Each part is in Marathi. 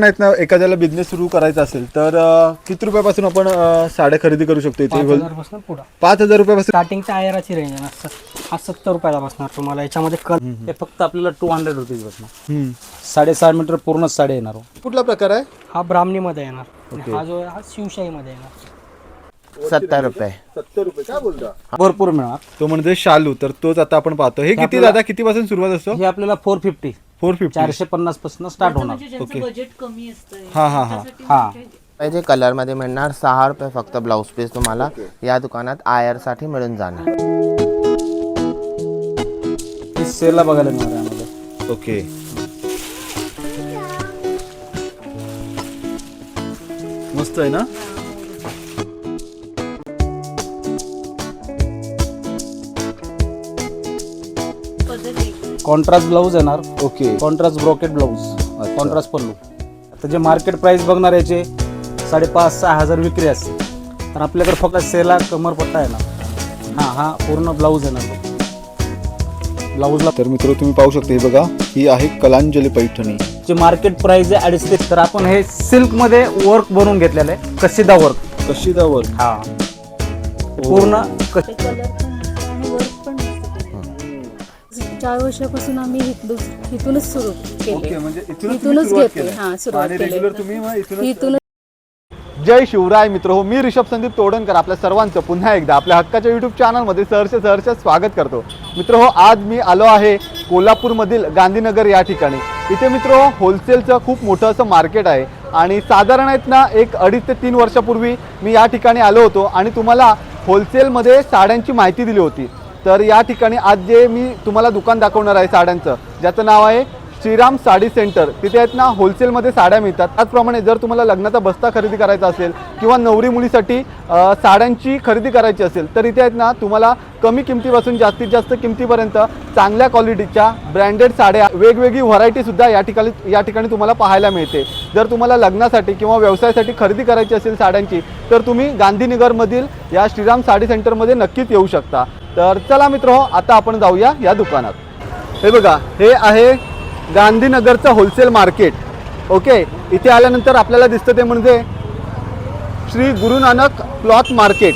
आहेत ना, एखाद्याला बिझनेस सुरू करायचा असेल तर किती रुपयापासून आपण साड्या खरेदी करू शकतो इथे? 5,000 पुढं 5,000 रुपयापासून स्टार्टिंगच्या आयराची रेंज आहे ना. हा 70 रुपयाला बसणार तुम्हाला. याच्यामध्ये हे फक्त आपल्याला 200 रुपीज बसणार. हम्म. 6.5 मीटर पूर्ण साडी येणार. कुठला प्रकार आहे? हा ब्राह्मणीमध्ये येणार आणि हा जो आहे हा शिवशाहीमध्ये येणार. 70 रुपये. 70 रुपये काय बोलता? भरपूर मिळणार. तो म्हणजे शालू, तर तोच आता आपण पाहतो. हे किती दादा, किती पासून सुरुवात असतो? हे आपल्याला 450 450. 450 पासून स्टार्ट होणार. ओके. बजेट कमी असतं हा हा हा. हा पाहिजे कलरमध्ये मिळणार 6 रुपये फक्त ब्लाऊज पीस तुम्हाला या दुकानात आयरसाठी मिळून जाणार. ही सेलला बघायला मिळणार आहे आम्हाला. ओके. मस्त आहे ना. कॉन्ट्रास्ट ब्लाऊज येणार. Okay. Contrast brocade blouse, contrast pallu. आता जे मार्केट प्राइस बघणार याचे 5,500-6 हजार विक्री असते, तर आपल्याकडे फक्त सेला कमरपट्टा येणार. हा पूर्ण ब्लाऊज येणार. ब्लाऊजला तर मित्र तुम्ही पाहू शकता, हे बघा, ही आहे कलांजली पैठणी. जे मार्केट प्राइस आहे 250, तर आपण हे सिल्क मध्ये वर्क बनवून घेतलेलं आहे. कशिदा वर्क. कशिदावर. हा पूर्ण कलर पण आणि वर्क पण असतं. 4 वर्षापासून आम्ही इथूनच सुरू केले. म्हणजे इथूनच घेतोय. हा, सुरुवात केली. तुम्ही मग इथूनच. इथूनच. जय शिवराय मित्र हो, मी ऋषभ संदीप तोडणकर आपल्या सर्वांचं पुन्हा एकदा आपल्या हक्काच्या यूट्यूब चॅनलमध्ये सहर्ष स्वागत करतो. मित्र हो, आज मी आलो आहे कोल्हापूरमधील गांधीनगर या ठिकाणी. इथे मित्र हो, होलसेलचं खूप मोठं असं मार्केट आहे आणि साधारण आहेत ना 1-2.5 ते 3 वर्षापूर्वी मी या ठिकाणी आलो होतो आणि तुम्हाला होलसेलमध्ये साड्यांची माहिती दिली होती. तर या ठिकाणी आज जे मी तुम्हाला दुकान दाखवणार आहे साड्यांचं, ज्याचं नाव आहे श्रीराम साडी सेंटर. तिथे आहेत ना होलसेलमध्ये साड्या मिळतात. त्याचप्रमाणे जर तुम्हाला लग्नाचा बस्ता खरेदी करायचा असेल किंवा नवरी मुलीसाठी साड्यांची खरेदी करायची असेल तर इथे आहेत ना तुम्हाला कमी किमतीपासून जास्तीत जास्त किमतीपर्यंत चांगल्या क्वालिटीच्या ब्रँडेड साड्या, वेगवेगळी व्हरायटीसुद्धा या ठिकाणी तुम्हाला पाहायला मिळते. जर तुम्हाला लग्नासाठी किंवा व्यवसायासाठी खरेदी करायची असेल साड्यांची तर तुम्ही गांधीनगरमधील या श्रीराम साडी सेंटरमध्ये नक्कीच येऊ शकता. तर चला मित्र, आता आपण जाऊया या दुकानात. हे बघा, हे आहे गांधीनगरचं होलसेल मार्केट. ओके. इथे आल्यानंतर आपल्याला दिसतं ते म्हणजे श्री गुरु नानक क्लॉथ मार्केट.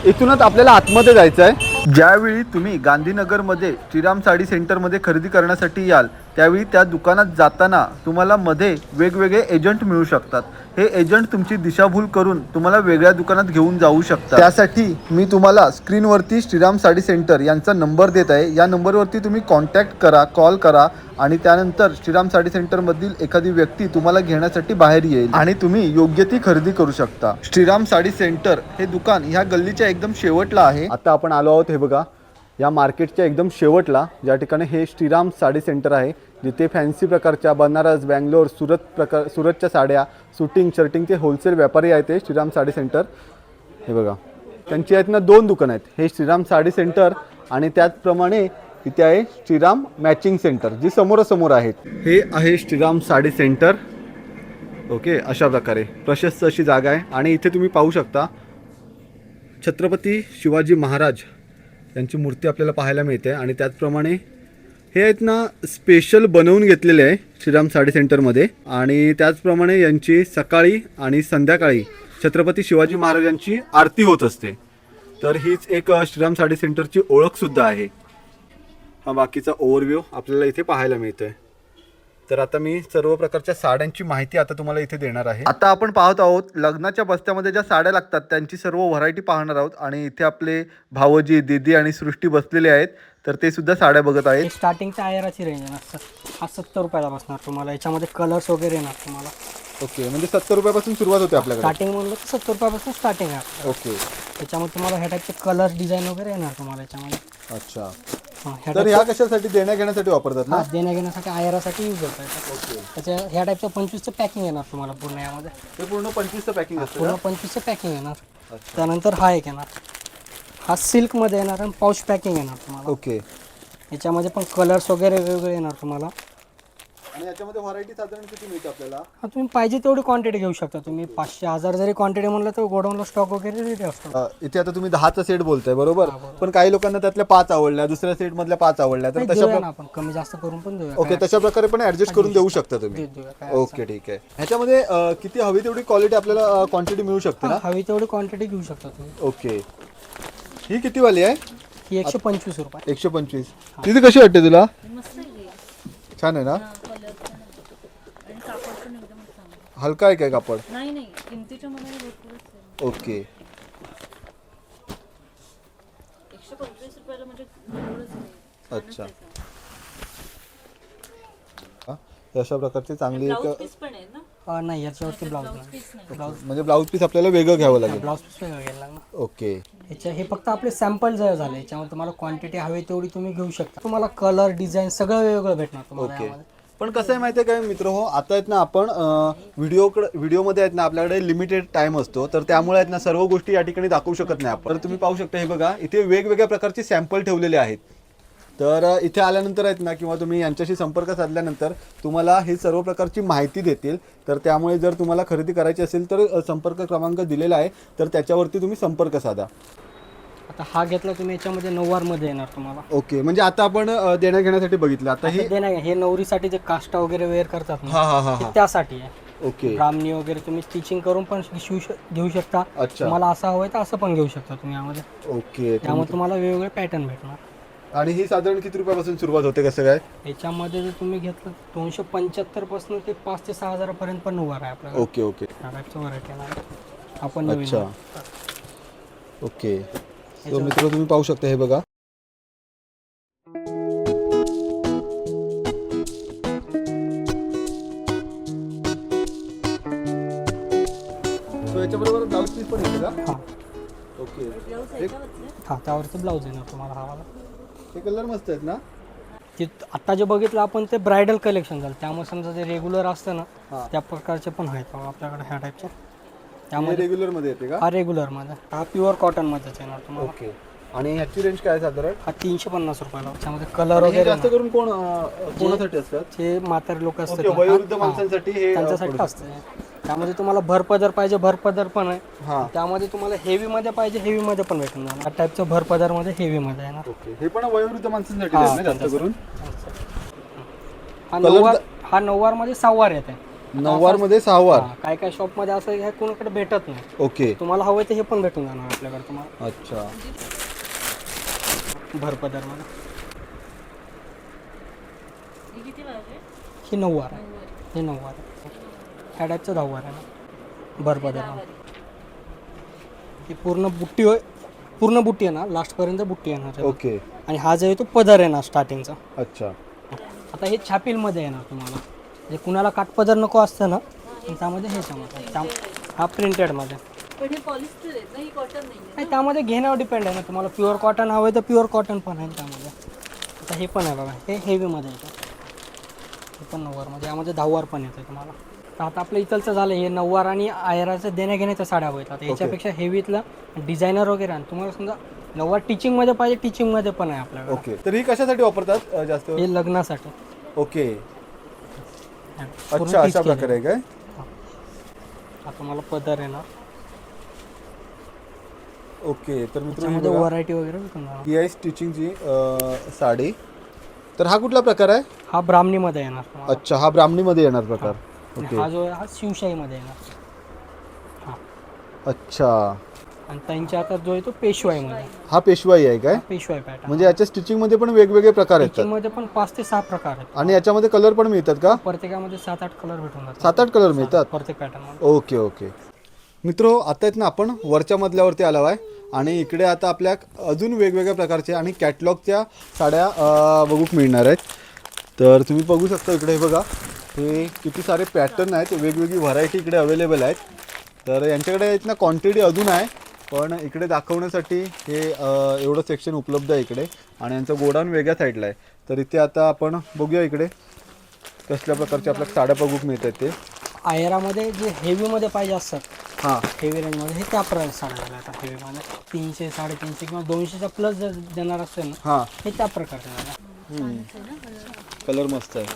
इथूनच आपल्याला आतमध्ये जायचं आहे. ज्यावेळी तुम्ही गांधीनगरमध्ये श्रीराम साडी सेंटरमध्ये खरेदी करण्यासाठी याल त्यावेळी त्या दुकानात जाताना तुम्हाला मध्ये वेगवेगळे एजंट मिळू शकतात. हे एजंट तुमची दिशाभूल करून तुम्हाला वेगळ्या दुकानात घेऊन जाऊ शकतात. त्यासाठी मी तुम्हाला स्क्रीनवरती श्रीराम साडी सेंटर यांचा नंबर देत आहे. या नंबरवरती तुम्ही कॉन्टॅक्ट करा, कॉल करा आणि त्यानंतर श्रीराम साडी सेंटरमधील एखादी व्यक्ती तुम्हाला घेण्यासाठी बाहेर येईल आणि तुम्ही योग्य ती खरेदी करू शकता. श्रीराम साडी सेंटर हे दुकान ह्या गल्लीच्या एकदम शेवटला आहे. आता आपण आलो आहोत, हे बघा, या मार्केटच्या एकदम शेवटला, ज्या ठिकाणी हे श्रीराम साडी सेंटर आहे, जिथे फॅन्सी प्रकारच्या बनारस, बँगलोर, सुरतच्या साड्या, शूटिंग, शर्टिंगचे होलसेल व्यापारी आहेत ते श्रीराम साडी सेंटर. हे बघा, त्यांची आहेत ना 2 दुकानं आहेत. हे श्रीराम साडी सेंटर आणि त्याचप्रमाणे इथे आहे श्रीराम मॅचिंग सेंटर, जी समोरासमोर आहेत. हे आहे श्रीराम साडी सेंटर. ओके, अशा प्रकारे प्रशस्त अशी जागा आहे आणि इथे तुम्ही पाहू शकता छत्रपती शिवाजी महाराज यांची मूर्ती आपल्याला पाहायला मिळते. आणि त्याचप्रमाणे हे आहेत ना स्पेशल बनवून घेतलेले आहे श्रीराम साडी सेंटरमध्ये. आणि त्याचप्रमाणे यांची सकाळी आणि संध्याकाळी छत्रपती शिवाजी महाराजांची आरती होत असते. तर हीच एक श्रीराम साडी सेंटरची ओळखसुद्धा आहे. हा बाकीचा ओव्हरव्ह्यू आपल्याला इथे पाहायला मिळतोय. तर आता मी सर्व प्रकारच्या साड्यांची माहिती आता तुम्हाला इथे देणार आहे. आता आपण पाहत आहोत लग्नाच्या बस्त्यामध्ये ज्या साड्या लागतात त्यांची सर्व व्हरायटी पाहणार आहोत. आणि इथे आपले भावजी, दीदी आणि सृष्टी बसलेले आहेत, तर ते सुद्धा साड्या बघत आहेत. स्टार्टिंगच्या आयराची रेंज आहे ना. हा 70 रुपयाला बसणार तुम्हाला. याच्यामध्ये कलर्स वगैरे येणार तुम्हाला. ओके, म्हणजे 70 रुपयापासून सुरुवात होते आपल्याकडे. स्टार्टिंग म्हणलं तर 70 रुपयापासून स्टार्टिंग आहे. ओके. त्याच्यामध्ये तुम्हाला ह्या टाईपचे कलर डिझाईन वगैरे येणार तुम्हाला याच्यामध्ये. अच्छा. ह्या तर ह्या कशासाठी, देण्या घेण्यासाठी वापरतात ना? देण्या घेण्यासाठी आयरासाठी यूज होत आहे. ओके. त्याच्या ह्या टाईपचं 25चं पॅकिंग येणार तुम्हाला पूर्ण. यामध्ये हे पूर्ण 25चं पॅकिंग असतं. पूर्ण 25चं पॅकिंग येणार. त्यानंतर हा एक येणार, हा सिल्कमध्ये येणार आणि पाऊच पॅकिंग येणार तुम्हाला. ओके. याच्यामध्ये पण कलर्स वगैरे वेगवेगळे येणार तुम्हाला. आणि याच्यामध्ये व्हरायटी साधारण किती मिळते आपल्याला? हा तुम्ही पाहिजे तेवढी क्वांटिटी घेऊ शकता. तुम्ही 500-1000 जरी क्वांटिटी म्हणलं तर गोडाऊनला स्टॉक वगैरे रेडी असतो. इथे आता तुम्ही 10चा सेट बोलताय बरोबर, पण काही लोकांना त्यातल्या 5 आवडल्या, दुसऱ्या सेट मधल्या 5 आवडल्या, तर तशा देऊया ना आपण, कमी जास्त करून पण देऊया. ओके तशा प्रकारे पण ऍडजस्ट करून देऊ शकता तुम्ही. देऊया काय. ओके ठीक आहे. ह्याच्यामध्ये किती हवी तेवढी क्वालिटी आपल्याला क्वांटिटी मिळू शकते ना? हवी तेवढी क्वांटिटी घेऊ शकता तुम्ही. ओके. ही किती वाली आहे? ही 125 रुपये. 125. तिथे कशी वाटते तुला? मस्त आहे. छान आहे ना? कलर पण आणि कापड पण एकदम चांगलं. हलका आहे काय कापड? नाही नाही, किमतीच्या मनाने भरपूरच आहे. ओके. 125 रुपयाला म्हणजे भरपूरच आहे. अच्छा. अशा प्रकारची चांगली ब्लाऊज एक पीस पण आहे ना? नाही याच्यावरती ब्लाऊज नाही. पीस नाही. म्हणजे ब्लाऊज पीस आपल्याला वेगळं घ्यावं लागेल. ब्लाऊज पीस वेगळं घ्यायला लागणार. ओके. याच्या हे फक्त आपले सॅम्पल जर झाले, याच्यामध्ये तुम्हाला क्वांटिटी हवी तेवढी तुम्ही घेऊ शकता. तुम्हाला कलर डिझाईन सगळं वेगवेगळं भेटणार तुम्हाला ओके. यामध्ये. पण कसं आहे माहिती आहे काय मित्र हो, आता आहेत ना आपण व्हिडिओमध्ये आहेत ना आपल्याकडे लिमिटेड टाइम असतो, तर त्यामुळे आहेत ना सर्व गोष्टी या ठिकाणी दाखवू शकत नाही आपण. तर तुम्ही पाहू शकता हे बघा, इथे वेगवेगळ्या प्रकारचे सॅम्पल ठेवलेले आहेत. तर इथे आल्यानंतर आहेत ना किंवा तुम्ही यांच्याशी संपर्क साधल्यानंतर तुम्हाला ही सर्व प्रकारची माहिती देतील. तर त्यामुळे जर तुम्हाला खरेदी करायची असेल तर संपर्क क्रमांक दिलेला आहे, तर त्याच्यावरती तुम्ही संपर्क साधा. आता हा घेतला तुम्ही, याच्यामध्ये 9 मध्ये येणार तुम्हाला. ओके. म्हणजे आता आपण देण्या घेण्यासाठी बघितलं, आता ही हे नवरीसाठी जे काष्टा वगैरे वेअर करतात ना, हा हा हा ते हा त्यासाठी आहे. ओके. ब्राह्मणी वगैरे तुम्ही स्टिचिंग करून पण घेऊ शकता. अच्छा. तुम्हाला असं हवंय तर असं पण घेऊ शकता तुम्ही यामध्ये. ओके. त्यामुळे तुम्हाला वेगवेगळे पॅटर्न भेटणार. आणि ही साधारण किती रुपयापासून सुरुवात होते कसं काय? याच्यामध्ये जर तुम्ही घेतलं 275 पासून ते 5 ते 6000 पर्यंत पण नऊवार आहे आपल्याला. Okay okay. व्हरायटी आहे आपण नवीन अच्छा. ओके. तो मित्र तुम्ही पाहू शकता हे बघा. याच्याबरोबर ब्लाऊज पीस पण येते का? हा ओके. हा त्यावरती ब्लाऊज येणार तुम्हाला हवाला. हे कलर मस्त आहेत ना? ते आता जे बघितलं आपण ते ब्रायडल कलेक्शन झालं, त्यामुळे समजा जे रेग्युलर असतं हा. ना त्या प्रकारचे पण आहेत बघा आपल्याकडे ह्या टाईपचे. हे त्यामध्ये रेग्युलर मध्ये येते का? हा रेग्युलर मध्ये, हा प्युअर कॉटन मध्येच येणार तुम्हाला. ओके. आणि ह्याची रेंज काय आहे साधारण? हा 350 रुपयाला. त्यामध्ये कलर हे वगैरे जास्त करून कोणासाठी असतात? जे म्हातारे लोक असतात ओके, ना, वयोवृद्ध हा, माणसांसाठी हे त्यांच्यासाठी असते. त्यामध्ये तुम्हाला भरपदर पाहिजे, भरपदर पण आहे. हा. त्यामध्ये तुम्हाला हेवी मध्ये पाहिजे, हेवी मध्ये पण भेटून जाणार. या टाईपचं भरपदर मध्ये हेवी मध्ये येणार. ओके. हे पण वयोवृद्ध माणसांसाठी हा, आहेत ना जास्त करून? हा नऊवार मध्ये 6 वार येते. 9 वार मध्ये 6 वार. काय काय शॉप मध्ये असं ह्या कोणाकडे भेटत नाही. ओके. तुम्हाला हवंय ते हे पण भेटून जाणार आपल्याकडे तुम्हाला अच्छा. भरपदर मध्ये. हे किती वाजले? ही 9 वार आहे. हे 9 वार आहे. ह्या टाईपचं 10 वार आहे ना भरपदर मध्ये. ही पूर्ण बुट्टी आहे ना, लास्ट पर्यंत बुट्टी येणार. ओके. आणि हा जो आहे तो पदर येणार स्टार्टिंगचा. अच्छा. आता हे छापील मध्ये येणार तुम्हाला. जे कुणाला काठपदर नको असतं ना, त्यामध्ये हे हा प्रिंटेड मध्ये. पण हे पॉलिस्टर आहे ना, ही कॉटन नाही आहे. नाही त्यामध्ये घेण्यावर डिपेंड आहे ना, तुम्हाला प्युअर कॉटन हवं आहे तर प्युअर कॉटन पण आहे त्यामध्ये. आता हे पण आहे बघा, हे हेवीमध्ये येतं. हे पण 9 वारमध्ये, यामध्ये 10 वार पण येतं तुम्हाला. तर आता आपलं इथलचं झालं हे 9 वार आणि आयराचं देण्या घेण्याच्या साड्या हवं येतात. याच्यापेक्षा हेवीतलं डिझायनर वगैरे आणि तुम्हाला समजा 9 वार टीचिंगमध्ये पाहिजे, टीचिंगमध्ये पण आहे आपल्याकडे. ओके. तर ही कशासाठी वापरतात जास्त? हे लग्नासाठी. ओके. पूर्ण अच्छा, teach अशा केलं. प्रकारे आहे काय? आता मला पदर येणार. ओके. तर मित्र त्यामध्ये व्हरायटी वगैरे भेटून जाणार. ही आहे स्टिचिंगची साडी. तर हा कुठला प्रकार आहे? हा ब्राह्मणीमध्ये येणार तुम्हाला. अच्छा, हा ब्राह्मणीमध्ये येणार प्रकार. आणि ओके. हा जो आहे हा शिवशाहीमध्ये येणार. हा. अच्छा. आणि त्यांच्या हातात जो आहे तो पेशवाईमध्ये. हा पेशवाई आहे काय? पेशवाई पॅटर्न. म्हणजे याच्या स्टिचिंग मध्ये पण वेगवेगळे प्रकार येतात मध्ये पण 5 ते 6 प्रकार आहेत. आणि याच्यामध्ये कलर पण मिळतात का? प्रत्येकामध्ये 7-8 कलर भेटून जातात. 7-8 कलर मिळतात प्रत्येक पॅटर्न मध्ये. Okay okay. मित्र आता आहेत ना आपण वरच्या मजल्यावरती आलो आहे आणि इकडे आता आपल्या अजून वेगवेगळ्या प्रकारचे आणि कॅटलॉगच्या साड्या बघूक मिळणार आहेत. तर तुम्ही बघू शकता इकडे हे बघा, हे किती सारे पॅटर्न आहेत, वेगवेगळी व्हरायटी इकडे अवेलेबल आहेत. तर यांच्याकडे आहेत ना क्वांटिटी अजून आहे, पण इकडे दाखवण्यासाठी हे एवढं सेक्शन उपलब्ध आहे इकडे आणि यांचं गोडाऊन वेगळ्या साईडला आहे. तर इथे आता आपण बघूया इकडे कसल्या प्रकारच्या आपल्या साड्या बघूक मिळतात ते. आयरामध्ये जे हेवीमध्ये पाहिजे असतात, हां, हेवी रेंजमध्ये, हे त्या प्रकारे साड्या झाल्या आता हेवीमध्ये 300, 350 किंवा 200च्या प्लस जर देणार असेल ना, हां. हे त्या प्रकारच्या झाल्या. कलर मस्त आहे.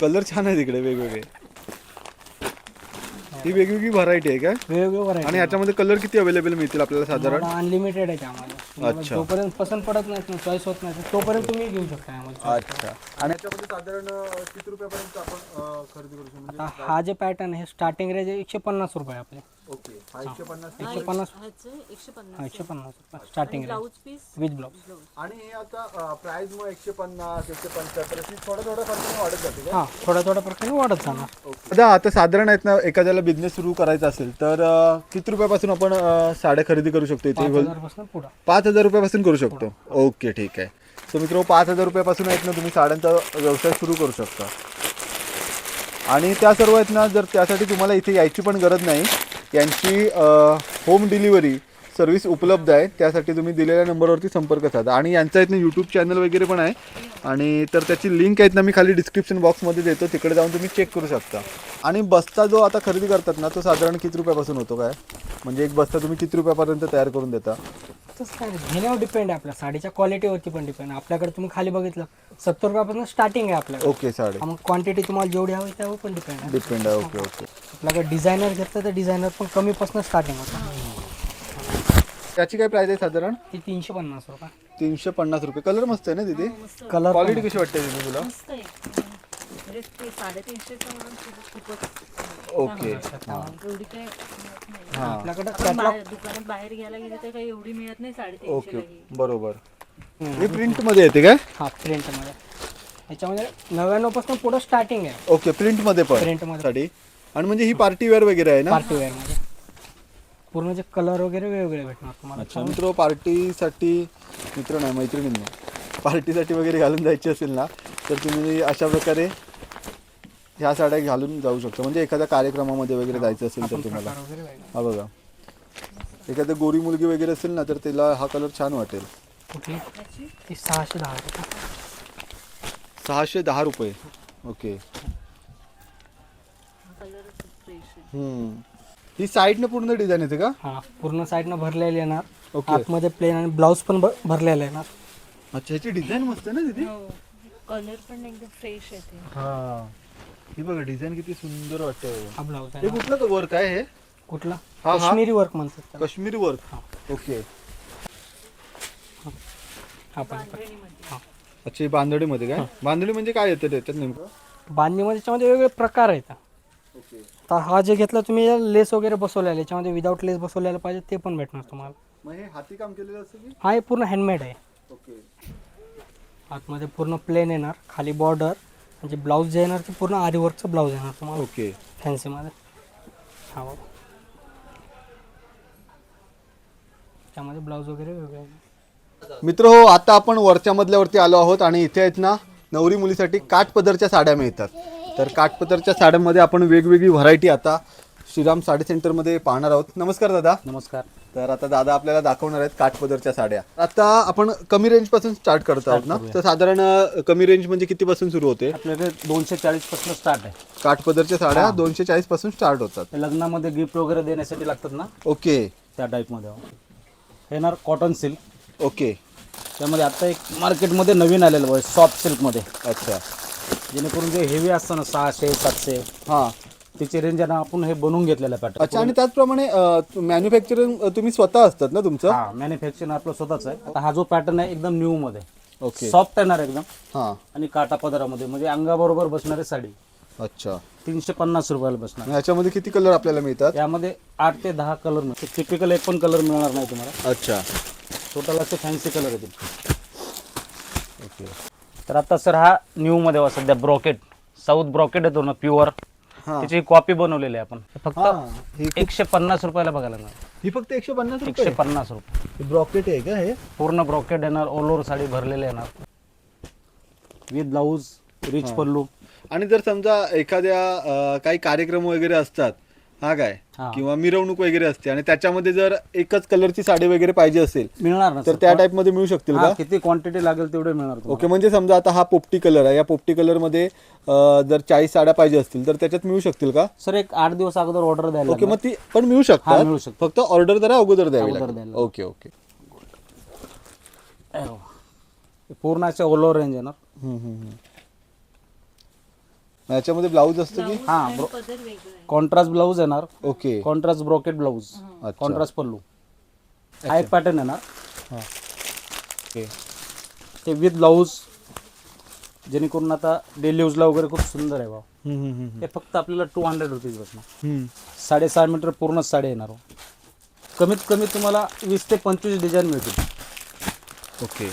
कलर छान आहे तिकडे वेगवेगळे. ही वेगवेगळी व्हरायटी आहे का? वेगवेगळ्या आणि व्हरायटी ह्याच्यामध्ये कलर किती अवेलेबल मिळतील आपल्याला साधारण? अनलिमिटेड आहे त्यामध्ये. तुम्हाला अच्छा. जोपर्यंत पसंत पडत नाही, चॉईस होत नाही, तोपर्यंत तुम्ही घेऊ शकता यामध्ये. अच्छा. आणि याच्यामध्ये साधारण किती रुपयापर्यंत आपण खरेदी करू शकतो? म्हणजे आता हा जे पॅटर्न आहे स्टार्टिंग रेंज 150 रुपये आपले. ओके, 150. 150 150 150 रुपये starting range blouse piece with blouse. आणि हे आता प्राइस मग 150 175 अशी थोडं थोडं खर्च वाढत जाते का? हां, थोड्या थोड्या प्रकारे वाढत जाणार. दादा आता साधारण आहेत ना, एखाद्याला बिझनेस सुरू करायचा असेल तर किती रुपयापासून आपण साड्या खरेदी करू शकतो इथे? 5000 पासून पुढं. 5,000 रुपयापासून करू शकतो. ओके, ठीक आहे. तर मित्र 5,000 रुपयापासून आहेत ना तुम्ही साड्यांचा व्यवसाय सुरू करू शकता. आणि त्या सर्व आहेत ना, जर त्यासाठी तुम्हाला इथे यायची पण गरज नाही, यांची होम डिलिव्हरी सर्व्हिस उपलब्ध आहे. त्यासाठी तुम्ही दिलेल्या नंबरवरती संपर्क साधा. आणि यांचा आहेत ना यूट्यूब चॅनल वगैरे पण आहे, आणि तर त्याची लिंक आहेत ना मी खाली डिस्क्रिप्शन बॉक्समध्ये देतो, तिकडे जाऊन तुम्ही चेक करू शकता. आणि बस्ता जो आता खरेदी करतात ना, तो साधारण किती रुपयापासून होतो काय? म्हणजे एक बस्ता तुम्ही किती रुपयापर्यंत तयार करून देता? तसं काय नाही, घेण्यावर डिपेंड आहे, आपल्या साडीच्या क्वालिटीवरती पण डिपेंड. आपल्याकडे तुम्ही खाली बघितलं 70 रुपयापासून स्टार्टिंग आहे आपल्याकडे. ओके, साडे मग क्वांटिटी तुम्हाला जेवढी हवी त्यावर पण डिपेंड आहे. डिपेंड आहे. Okay okay. आपल्याकडे डिझायनर घेतलं तर डिझायनर पण कमीपासून स्टार्टिंग होतं. त्याची काय प्राइस आहे साधारण? ती 350 रुपये. 350 रुपये. कलर मस्त आहे ना तिथे? कलर क्वालिटी कशी वाटते तिथे तुला? मस्त आहे. म्हणजे ते 350 म्हणून खूपच ओके. एवढी काय आपल्याकडे आपण दुकानात बाहेर घ्यायला गेले तर काही एवढी मिळत नाही 350 ओके, ला ही. बरोबर. हे प्रिंट मध्ये येते काय? हा प्रिंटमध्ये. याच्यामध्ये 99 पासून पुढे स्टार्टिंग आहे. ओके, प्रिंट मध्ये पण प्रिंटमध्ये साठी. आणि म्हणजे ही पार्टी वेअर वगैरे आहे ना? पार्टी वेअरमध्ये पूर्ण जे कलर वगैरे वेगवेगळे भेटणार तुम्हाला. अच्छा मित्र, पार्टीसाठी मित्र नाही मैत्रिणींना पार्टीसाठी वगैरे घालून जायची असेल ना, तर तुम्ही अशा प्रकारे ह्या साड्या घालून जाऊ शकता. म्हणजे एखाद्या कार्यक्रमामध्ये वगैरे जायचं असेल तर तुम्हाला. प्रकार वगैरे वेगळे. हा बघा, एखाद्या गोरी मुलगी वगैरे असेल ना, तर तिला हा कलर छान वाटेल. कुठली ती 610 रुपये. 610 रुपये. ओके. कलर फ्रेश आहे. ही साईडने पूर्ण डिझाईन येते का? हा, पूर्ण साईडनं भरलेली येणार. ओके. आतमध्ये प्लेन आणि ब्लाऊज पण भरलेला येणार. अच्छा, ह्याची डिझाईन मस्त आहे ना तिथे? हो. कलर पण एकदम फ्रेश आहे ते. हा, ही बघा डिझाईन किती सुंदर वाटते. हा ब्लाऊज हे आहे. कुठलं वर्क आहे हे? कुठला? हा. काश्मीरी वर्क म्हणतात त्याला. काश्मीरी वर्क. ओके. हा पण बांधणीमध्ये. अच्छा, बांधणीमध्ये काय? बांधणी म्हणजे काय येतं त्याच्यात नेमकं? बांधणीमध्ये त्याच्यामध्ये वेगवेगळे प्रकार आहेत. ओके. तर हा जे घेतला तुम्ही लेस वगैरे बसवलेला आहे, याच्यामध्ये विदाऊट लेस बसवलेला पाहिजे ते पण भेटणार तुम्हाला. मग हे हाती काम केलेलं असतं की? हा हे पूर्ण हँडमेड आहे. ओके. आतमध्ये पूर्ण प्लेन येणार, खाली बॉर्डर, म्हणजे ब्लाऊज जे येणार ते पूर्ण आरी वर्कचं ब्लाऊज येणार तुम्हाला ओके. फॅन्सीमध्ये. हा बघा, त्यामध्ये ब्लाऊज वगैरे वेगळे आहे. मित्र हो, आता आपण वरच्या मधल्यावरती आलो आहोत आणि इथे आहेत ना नवरी मुलीसाठी काठपदरच्या साड्या मिळतात. तर काठपदरच्या साड्यांमध्ये आपण वेगवेगळी व्हरायटी आता श्रीराम साडी सेंटरमध्ये पाहणार आहोत. नमस्कार दादा. नमस्कार. तर आता दादा आपल्याला दाखवणार आहेत काठपदरच्या साड्या. आता आपण कमी रेंज पासून स्टार्ट करत आहोत ना, तर साधारण कमी रेंज म्हणजे किती पासून सुरू होते? आपल्याकडे 240 पासून स्टार्ट आहे. काठपदरच्या साड्या 240 पासून स्टार्ट होतात. ते लग्नामध्ये गिफ्ट वगैरे देण्यासाठी लागतात ना, ओके. त्या टाईपमध्ये येणार कॉटन सिल्क. ओके. त्यामध्ये आता एक मार्केटमध्ये नवीन आलेलं आहे सॉफ्ट सिल्कमध्ये, अच्छा. जेणेकरून जे हेवी असतं ना 600 700 हां. त्याची रेंज आहे ना, आपण हे बनवून घेतलेलं पॅटर्न. अच्छा. आणि त्याचप्रमाणे मॅन्युफॅक्चरिंग तुम्ही स्वतः असतात ना तुमचं? हा, मॅन्युफॅक्चरिंग आपलं स्वतःच आहे. आता हा जो पॅटर्न आहे एकदम न्यू मध्ये, ओके. सॉफ्ट येणार एकदम, हां. आणि काटा पदरामध्ये, म्हणजे अंगाबरोबर बसणारी साडी अच्छा. 350 रुपयाला बसणार. आणि याच्यामध्ये किती कलर आपल्याला मिळतात? यामध्ये 8 ते 10 कलर मिळतात. टिपिकल एक पण कलर मिळणार नाही तुम्हाला. अच्छा. टोटल असे फॅन्सी कलर येतील. ओके. तर आता सर हा न्यू मध्ये सध्या ब्रॉकेट, साऊथ ब्रॉकेट येतो ना प्युअर, हां. त्याची कॉपी बनवलेली आहे आपण. फक्त हां. ही 150 रुपयाला बघायला मिळणार. ही फक्त 150 रुपये? 150 रुपये. ब्रॉकेट आहे का हे? पूर्ण ब्रॉकेट येणार, ऑल ओव्हर साडी भरलेली येणार, विथ ब्लाऊज, रिच पल्लू. आणि जर समजा एखाद्या काही कार्यक्रम वगैरे असतात, हा काय, हां. किंवा मिरवणूक वगैरे असते आणि त्याच्यामध्ये जर एकच कलरची साडी वगैरे पाहिजे असेल मिळणार ना तर सर? त्या टाइप मध्ये मिळू शकतील हा, का? किती क्वांटिटी लागेल तेवढे मिळणार तुम्हाला. ओके. म्हणजे समजा आता हा पोपटी कलर आहे, या पोपटी कलर मध्ये जर 40 साड्या पाहिजे असतील तर त्याच्यात मिळू शकतील का? सर एक 8 दिवस अगोदर ऑर्डर द्यायला ओके. मग लागणार. ती पण मिळू हा, शकतात, मिळू शकतात. फक्त ऑर्डर जरा अगोदर द्यावी अगोदर लागेल. द्यायला. Okay okay. पूर्ण असे ऑल ओव्हर रेंज येणार. याच्यामध्ये ब्लाऊज असतो की हां पदर वेगळं आहे. कॉन्ट्रास्ट ब्लाऊज येणार, okay contrast brocade blouse, contrast pallu, हा एक पॅटर्न येणार. हां ओके, ते विथ ब्लाऊज, जेणेकरून आता डेली यूजला वगैरे खूप सुंदर आहे बा. हे फक्त आपल्याला 200 रुपीज बसणार. 6.5 मीटर पूर्ण साडी येणार. कमीत कमी तुम्हाला 20 ते 25 डिझाईन मिळतील. ओके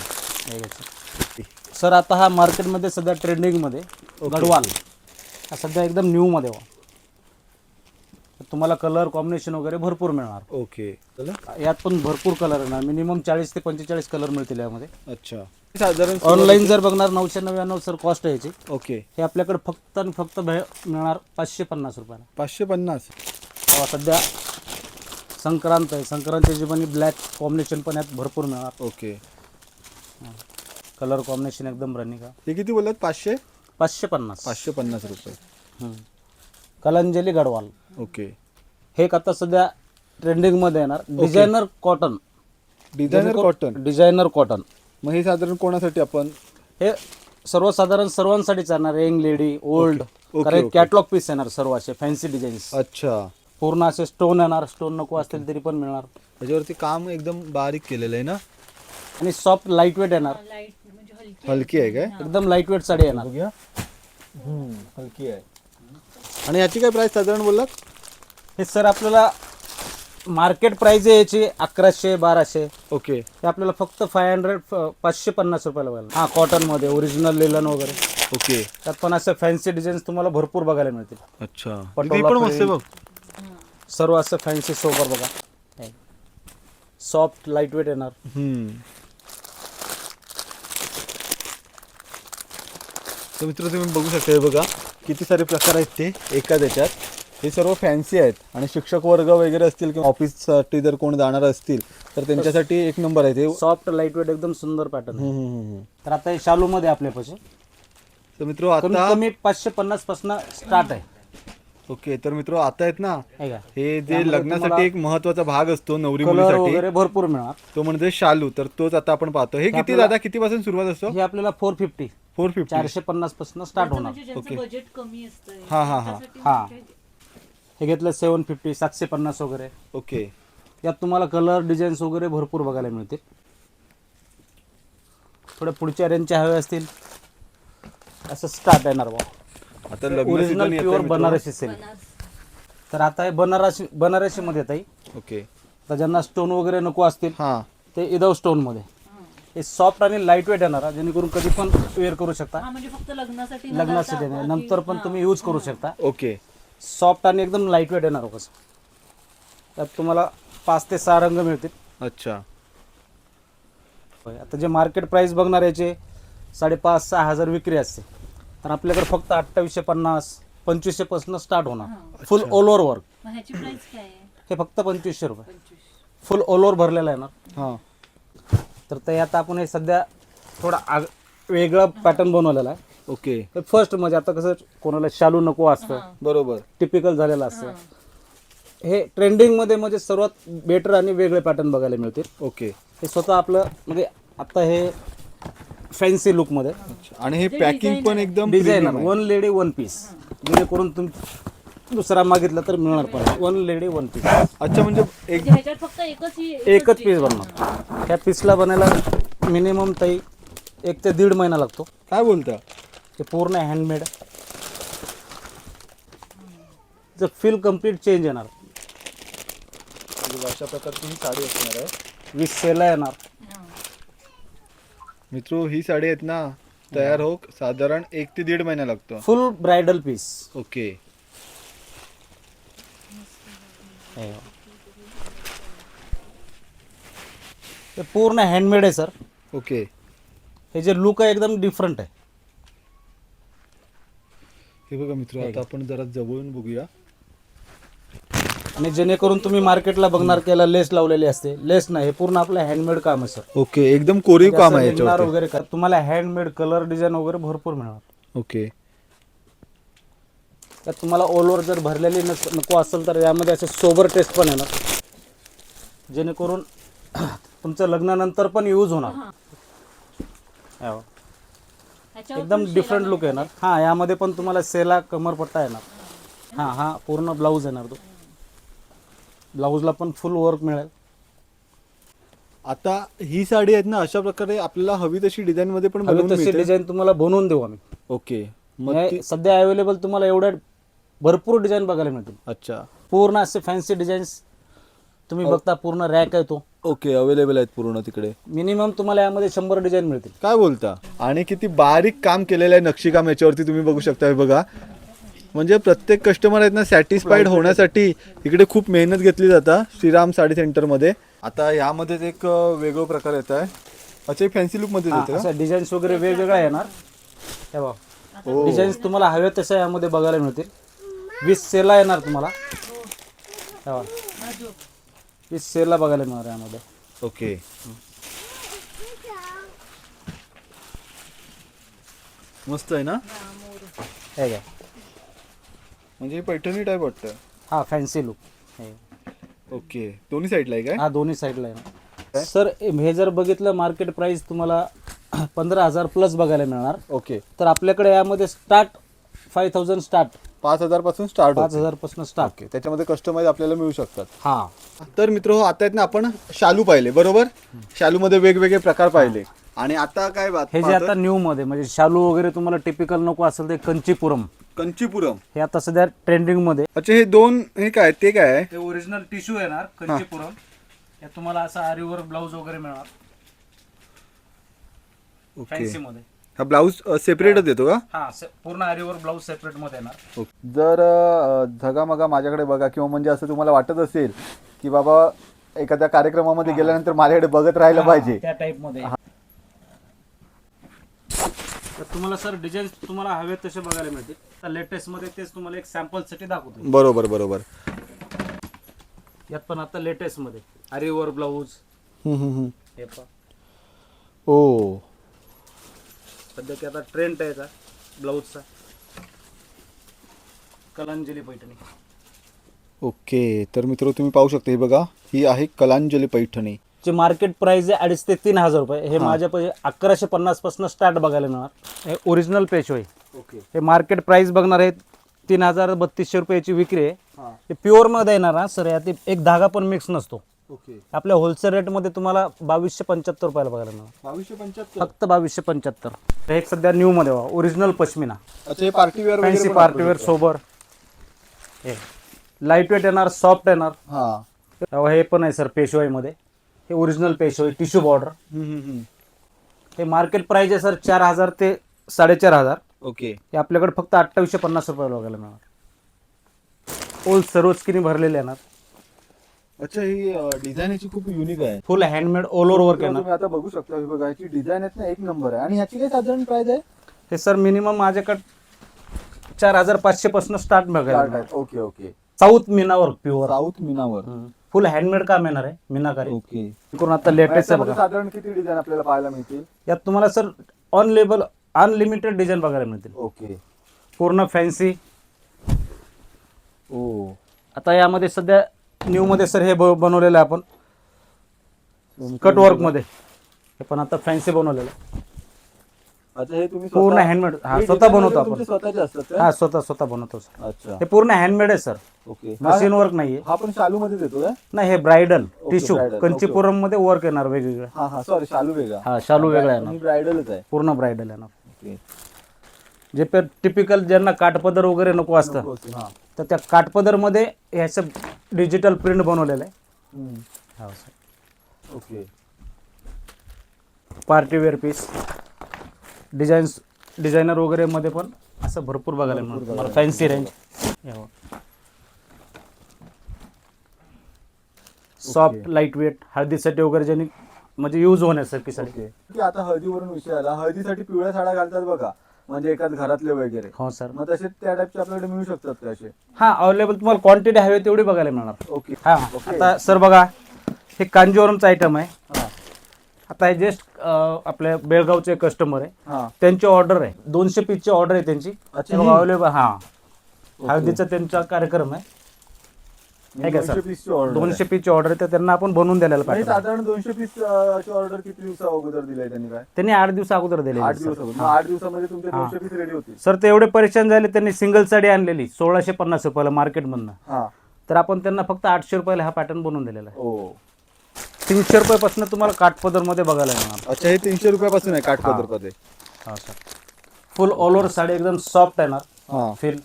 सर आता हा मार्केटमध्ये सध्या ट्रेंडिंगमध्ये गडवाल हा सध्या एकदम न्यूमध्ये वा. तुम्हाला कलर कॉम्बिनेशन वगैरे भरपूर मिळणार. ओके चला यात पण भरपूर कलर येणार, मिनिमम 40 ते 45 कलर मिळतील यामध्ये. अच्छा साधारण ऑनलाईन जर बघणार 999 सर कॉस्ट आहे याची. ओके हे आपल्याकडे फक्त आणि फक्त मिळणार 550 रुपयाला. 550. सध्या संक्रांत आहे, संक्रांतीच्या हिशोबाने ब्लॅक कॉम्बिनेशन पण यात भरपूर मिळणार. ओके कलर कॉम्बिनेशन एकदम रनिंग आहे. हे किती बोललात 500? 550. 550 रुपये. कलांजली गडवाल ओके हे एक आता सध्या ट्रेंडिंगमध्ये येणार. Designer cotton, designer cotton. Designer cotton मग हे साधारण कोणासाठी आपण हे सर्वसाधारण सर्वांसाठी चालणार. यंग लेडी, ओल्ड, कारण ओके. कॅटलॉग पीस येणार सर्व असे फॅन्सी डिझाईन्स. अच्छा पूर्ण असे स्टोन येणार. स्टोन नको असतील तरी पण मिळणार. त्याच्यावरती काम एकदम बारीक केलेलं आहे ना, आणि सॉफ्ट लाईट वेट येणार. लाईट म्हणजे हलकी हलकी आहे काय? एकदम लाईट वेट साडी येणार. बघूया. हलकी आहे. आणि याची काय प्राइस साधारण बोललात? हे सर आपल्याला मार्केट प्राइस आहे याची 1100-1200. ओके हे आपल्याला फक्त 550 रुपयाला मिळेल. हा कॉटनमध्ये ओरिजिनल लेलन वगैरे. ओके त्यात पण असे फॅन्सी डिझाईन्स तुम्हाला भरपूर बघायला मिळतील. अच्छा पटोला ती पण मस्त आहे print. बघ. सर्व असं फॅन्सी सोबर बघा. सॉफ्ट लाईट वेट येणार. तर मित्र तुम्ही बघू शकता हे बघा किती सारे प्रकार आहेत ते एकाच याच्यात. हे सर्व फॅन्सी आहेत आणि शिक्षक वर्ग वगैरे असतील किंवा ऑफिससाठी जर कोण जाणार असतील तर त्यांच्यासाठी एक नंबर आहे ते. सॉफ्ट लाईट वेट एकदम सुंदर पॅटर्न. तर आता हे शालू मध्ये आपल्यापाशी तर मित्र कमीत आता कमी 550 पासून स्टार्ट आहे. ओके तर मित्र आता आहेत ना हे का हे जे लग्नासाठी एक महत्वाचा भाग असतो नवरी कलर मुलीसाठी वगैरे भरपूर मिळणार. तो म्हणजे शालू. तर तोच आता आपण पाहतो. हे किती दादा किती पासून सुरुवात असतो? हे आपल्याला 450 450. 450 पासून स्टार्ट होणार. म्हणजे ज्यांचं बजेट कमी असतं हा हा हा हा हे घेतलं 750 750 वगैरे. ओके यात तुम्हाला कलर डिझाईन्स वगैरे भरपूर बघायला मिळतील. थोड्या पुढच्या रेंजच्या हवे असतील असं स्टार्ट येणार बा. आता लग्न ओरिजिनल season येतंय प्युअर मित्र. बनारसी सिल्क. तर आता हे बनारसी मध्ये येत आहे. ओके तर ज्यांना स्टोन वगैरे नको असतील हा ते विदाउट स्टोन मध्ये. हे सॉफ्ट आणि लाईट वेट येणार जेणेकरून कधी पण वेअर करू शकता. हा म्हणजे फक्त लग्नासाठी लग्नासाठी नाही, नंतर पण तुम्ही यूज करू शकता. ओके सॉफ्ट आणि एकदम लाईट वेट येणार कसं. त्यात तुम्हाला 5 ते 6 रंग मिळतील. अच्छा आता जे मार्केट प्राइस बघणार याचे 5,500-6 हजार विक्री असते. तर आपल्याकडे फक्त 2850-2500 पासून स्टार्ट होणार. फुल ऑल ओव्हर वर्क. मग ह्याची प्राइस काय आहे? हे फक्त 2500 रुपये. फुल ऑल ओव्हर भरलेला येणार. हा तर ते आता आपण हे सध्या थोडा वेगळा पॅटर्न बनवलेला आहे. ओके फर्स्ट म्हणजे आता कसं कोणाला शालू नको असतं, बरोबर टिपिकल झालेलं असतं. हे ट्रेंडिंगमध्ये म्हणजे सर्वात बेटर आणि वेगळे पॅटर्न बघायला मिळतील. ओके हे स्वतः आपलं म्हणजे आता हे फॅन्सी लुकमध्ये आणि हे पॅकिंग पण एकदम डिझायनर premium आहे. 1 लेडी 1 पीस. जेणेकरून तुम्ही दुसरा मागितला तर मिळणार पण 1 लेडी 1 पीस. अच्छा म्हणजे एक म्हणजे ह्याच्यात फक्त एकच पीस बनणार. ह्या पीसला बनायला मिनिमम ताई 1 ते 1.5 महिना लागतो. काय बोलता? ते पूर्ण हँडमेड. फील कम्प्लीट चेंज येणार. अशा प्रकारची ही साडी असणार आहे. 20 सेला येणार. मित्रो ही साडी आहेत ना तयार हो साधारण 1 ते 1.5 महिना लागतो. फुल ब्रायडल पीस. ओके ते पूर्ण हँडमेड आहे सर. ओके हे जे लुक आहे एकदम डिफरंट आहे. हे बघा मित्र आता आपण जरा जवळून बघूया. आणि जेणेकरून तुम्ही मार्केटला बघणार की याला लेस लावलेली असते. लेस नाही, हे पूर्ण आपलं हँडमेड काम आहे सर. ओके एकदम कोरीव काम आहे निघणार याच्यावर. वगैरे का तुम्हाला हँडमेड कलर डिझाईन वगैरे भरपूर मिळणार. ओके त्यात तुम्हाला ऑल ओव्हर जर भरलेली नको असेल तर यामध्ये असे सोबर टेस्ट पण येणार जेणेकरून तुमचं लग्नानंतर पण यूज होणार. एकदम डिफरंट लुक येणार. हां, यामध्ये पण तुम्हाला सेला कमरपट्टा येणार. हां, हा पूर्ण ब्लाऊज येणार. तो ब्लाऊजला पण फुल वर्क मिळेल. आता ही साडी आहेत ना, अशा प्रकारे आपल्याला हवी तशी डिझाईन मध्ये पण हवी बनवून तशी मिळते. डिझाईन तुम्हाला बनवून देऊ आम्ही. ओके, मग हे सध्या अवेलेबल तुम्हाला एवढ्या भरपूर डिझाईन बघायला मिळतील. अच्छा, पूर्ण असे फॅन्सी डिझाईन्स तुम्ही बघता. पूर्ण रॅक आहे तो. ओके, अवेलेबल आहेत पूर्ण तिकडे. मिनिमम तुम्हाला यामध्ये 100 डिझाईन मिळतील. काय बोलता? आणि किती बारीक काम केलेलं आहे नक्षीकाम याच्यावरती तुम्ही बघू शकता. हे बघा, म्हणजे प्रत्येक कस्टमर आहेत ना सॅटिस्फाईड होण्यासाठी इकडे खूप मेहनत घेतली जाता श्रीराम साडी सेंटरमध्ये. आता यामध्येच एक वेगळं प्रकार येत आहे. अच्छा, फॅन्सी लुक मध्ये येते का? असं डिझाईन्स वगैरे वेगवेगळ्या येणार. हे बघा, डिझाईन्स तुम्हाला हवे तशा यामध्ये बघायला मिळतील. 20 सेला येणार तुम्हाला. हे बघा, 20 सेला बघायला मिळणार यामध्ये. ओके, मस्त आहे ना. हे घ्या. म्हणजे पैठणी टाईप वाटतं. हा फॅन्सी लुक. ओके, दोन्ही साईडला आहे काय? हा दोन्ही साईडला येणार. सर हे जर बघितलं मार्केट प्राइस तुम्हाला 15,000 प्लस बघायला मिळणार. ओके, तर आपल्याकडे यामध्ये स्टार्ट 5,000 स्टार्ट 5,000 पासून स्टार्ट. 5,000 पासून स्टार्ट. ओके, त्याच्यामध्ये कस्टमाइज आपल्याला मिळू शकतात. हा तर मित्र हो, आता आहेत ना आपण शालू पाहिले बरोबर. शालू मध्ये वेगवेगळे प्रकार पाहिले. आणि आता काय हे जे आता न्यू मध्ये म्हणजे शालू वगैरे तुम्हाला टिपिकल नको असेल ते कंचीपुरम. कंचीपुरम. हे आता सध्या ट्रेंडिंग मध्ये. अच्छा, हे दोन हे काय ते काय आहे? हे ओरिजिनल टिश्यू येणार कंचीपुरम. यात तुम्हाला असा आरीवर ब्लाऊज वगैरे मिळणार फॅन्सी मध्ये. हा ब्लाऊज सेपरेटच देतो का? हा पूर्ण आरीवर ब्लाऊज सेपरेट मध्ये येणार. जर झगामगा माझ्याकडे बघा किंवा म्हणजे असं तुम्हाला वाटत असेल की बाबा एखाद्या कार्यक्रमामध्ये गेल्यानंतर माझ्याकडे बघत राहायला पाहिजे, त्या टाइप मध्ये. तर तुम्हाला सर डिझाईन तुम्हाला हवे तसे बघायला मिळतील. तर लेटेस्ट मध्ये तेच तुम्हाला एक सॅम्पल साठी दाखवतो. बरोबर बरोबर. यात पण आता लेटेस्ट मध्ये आरीवर ब्लाऊज. हे पहा, ओ सध्या की आता ट्रेंड आहे ब्लाऊजचा. कलांजली पैठणी. ओके, तर मित्र तुम्ही पाहू शकता. हे बघा, ही आहे कलांजली पैठणी. चे मार्केट प्राइस आहे 2,500 ते 3,000 रुपये. हे माझ्या पैसे 1150 पासून स्टार्ट बघायला मिळणार. हे ओरिजिनल पेशवाई. ओके, हे मार्केट प्राइस बघणार आहे 3,032 रुपयाची विक्री आहे. हे प्युअर मध्ये येणार हा सर. यात एक धागा पण मिक्स नसतो. ओके, आपल्या होलसेल रेट मध्ये तुम्हाला 2,275 रुपयाला बघायला मिळणार. 2275. फक्त 2,275. हे एक सध्या न्यू मध्ये ओरिजिनल पश्मिना अच्छा, हे party wear fancy party wear sober. हे लाईट वेट येणार, सॉफ्ट येणार. हा, हे पण आहे सर पेशवाई मध्ये. हे ओरिजिनल पेशवाई टिश्यू बॉर्डर. हे मार्केट प्राइस आहे सर 4,000 ते 4,500. ओके, हे आपल्याकडे फक्त 2,850 रुपयाला बघायला मिळणार. ओल सर्व स्किनी भरलेले येणार. अच्छा, ही डिझाईन याची खूप युनिक आहे. फुल हँडमेड ऑल ओव्हर वर्क येणार. तुम्ही आता बघू शकता. हे बघा, याची डिझाईन आहेत ना, एक नंबर आहे. आणि ह्याची काय साधारण प्राइस आहे? हे सर मिनिमम माझ्याकडे 4,500 पासून स्टार्ट बघायला मिळणार. ओके ओके, साऊथ मीनावर प्युअर साऊथ मीनावर. फुल हँडमेड काम येणार आहे मीनाकारी. ओके, करून आता लेटेस्ट आहे बघा. साधारण किती डिझाईन आपल्याला पाहायला मिळतील? यात तुम्हाला sir on label unlimited design बघायला मिळतील. ओके, पूर्ण फॅन्सी. ओ आता यामध्ये सध्या न्यू मध्ये सर हे बनवलेलं आहे आपण कट वर्क मध्ये. हे पण आता फॅन्सी बनवलेलं आहे. अच्छा, हे तुम्ही पूर्ण हँडमेड. हा स्वतः बनवतो आपण. स्वतःचे असतात का? हा स्वतः बनवतो सर. अच्छा, हे पूर्ण हँडमेड आहे सर. ओके. मशीन वर्क नाहीये. हा पण शालू मध्ये देतो का? नाही, हे ब्रायडल टिश्यू bridal. कंचीपुरम मध्ये वर्क येणार वेगवेगळं. हा हा, सॉरी, शालू वेगळा. हा शालू वेगळा येणार. ब्रायडलच आहे. पूर्ण ब्रायडल येणार. ओके, जे टिपिकल ज्यांना काठपदर वगैरे नको असतं हा. तर त्या काठपदर मध्ये ह्याचं डिजिटल प्रिंट बनवलेलं आहे. हा sir. Okay, party wear piece designer वगैरे मध्ये पण असं भरपूर बघायला मिळतं. Fancy range. Soft light weight हळदीसाठी वगैरे ज्यांनी म्हणजे यूज होण्यासाठी साठी. की आता हळदीवरून विषय आला. हळदीसाठी पिवळ्या साड्या घालतात बघा, म्हणजे एखाद घरातले वगैरे. हो सर. मग तसे त्या टाईपचे आपल्याकडे मिळू शकतात का असे? हा अवेलेबल तुम्हाला क्वांटिटी हवी तेवढी बघायला मिळणार. ओके, हा आता सर बघा, हे कांजीवरमचं आयटम आहे. आता हे जस्ट आपल्या बेळगावचे कस्टमर आहे. हा, त्यांची ऑर्डर आहे 200 पीसची ऑर्डर आहे त्यांची. अच्छा, अवेलेबल. हा हळदीचा त्यांचा कार्यक्रम आहे. आहे का सर 200 पीसची ऑर्डर 200 पीसची ऑर्डर आहे तर त्यांना आपण बनवून द्यायला म्हणजे पाहिजे. साधारण 200 पीस ची ऑर्डर किती दिवसा अगोदर दिलाय त्यांनी काय? त्यांनी 8 दिवस अगोदर दिलेली 8 आहे, दिवस सर. अगोदर. 8 दिवसामध्ये तुमचे 200 पीस रेडी होतील. सर ते एवढे परेशान झाले, त्यांनी सिंगल साडी आणलेली 1650 रुपयाला मार्केटमधनं, हा. तर आपण त्यांना फक्त 800 रुपयाला हा पॅटर्न बनवून दिलेला आहे. ओ 300 रुपयापासून तुम्हाला काठपदरमध्ये बघायला मिळणार. अच्छा, हे 300 रुपयापासून आहे काठपदर मध्ये. हा सर, फुल ऑल ओव्हर साडी एकदम सॉफ्ट आहे ना. हा. फील